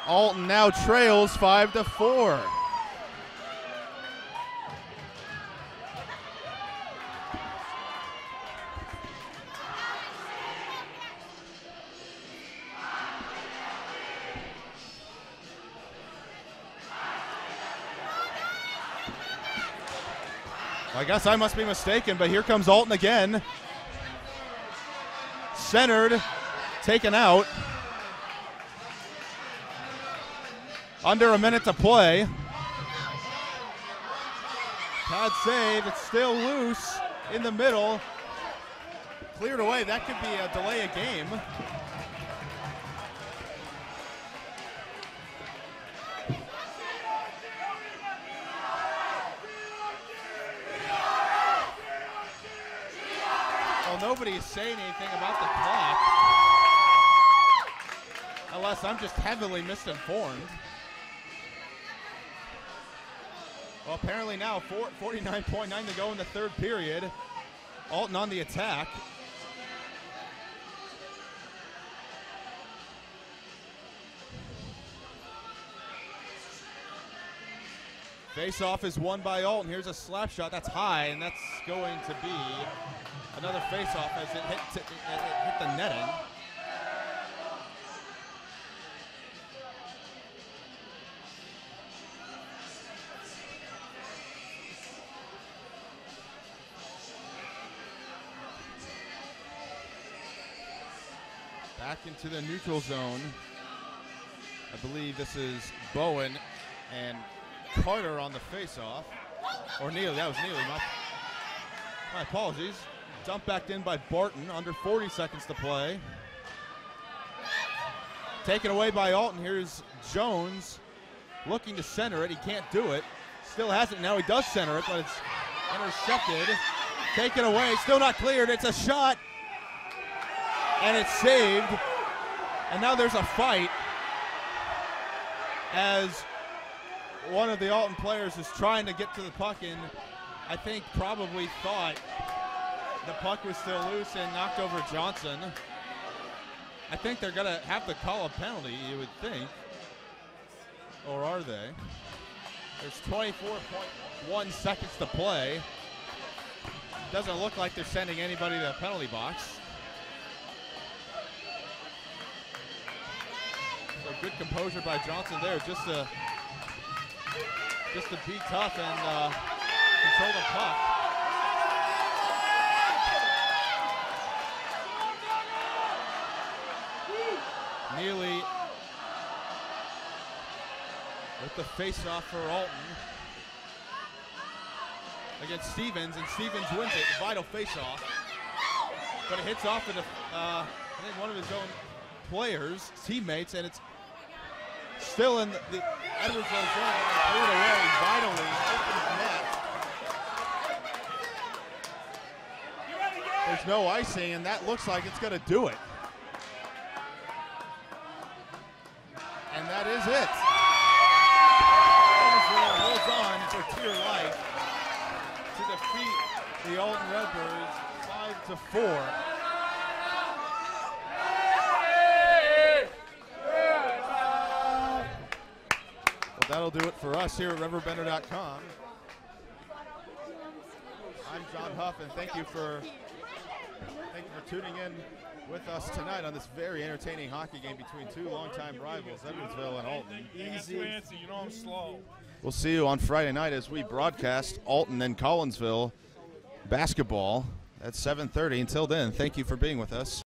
Alton now trails 5-4. I guess I must be mistaken, but here comes Alton again. Centered, taken out. Under a minute to play. Pad save, it's still loose in the middle. Cleared away, that could be a delay of game. Nobody is saying anything about the clock, unless I'm just heavily misinformed. Well, apparently now 49.9 to go in the third period. Alton on the attack. Face-off is won by Alton. Here's a slap shot. That's high, and that's going to be another face-off as it hit the netting. Back into the neutral zone. I believe this is Bowen and Carter on the face-off. Or Neely, that was Neely. My apologies. Dumped back in by Barton, under 40 seconds to play. Taken away by Alton. Here's Jones looking to center it. He can't do it. Still has it. Now he does center it, but it's intercepted. Taken away. Still not cleared. It's a shot. And it's saved. And now there's a fight as one of the Alton players is trying to get to the puck and I think probably thought the puck was still loose and knocked over Johnson. I think they're going to have to call a penalty, you would think. Or are they? There's 24.1 seconds to play. Doesn't look like they're sending anybody to the penalty box. So good composure by Johnson there, just to be tough and control the puck. Neely with the face-off for Alton against Stevens, and Stevens wins it, the vital face-off. But it hits off of I think one of his own players, teammates, and it's still in the Edwards zone, cleared away vitally, opens net. There's no icing, and that looks like it's going to do it. And that is it. Edwardsville holds on for dear life to defeat the Alton Redbirds 5-4. That'll do it for us here at RiverBender.com. I'm John Huff, and thank you for tuning in with us tonight on this very entertaining hockey game between two longtime rivals, Edwardsville and Alton. Easy. You know I'm slow. We'll see you on Friday night as we broadcast Alton and Collinsville basketball at 7:30. Until then, thank you for being with us.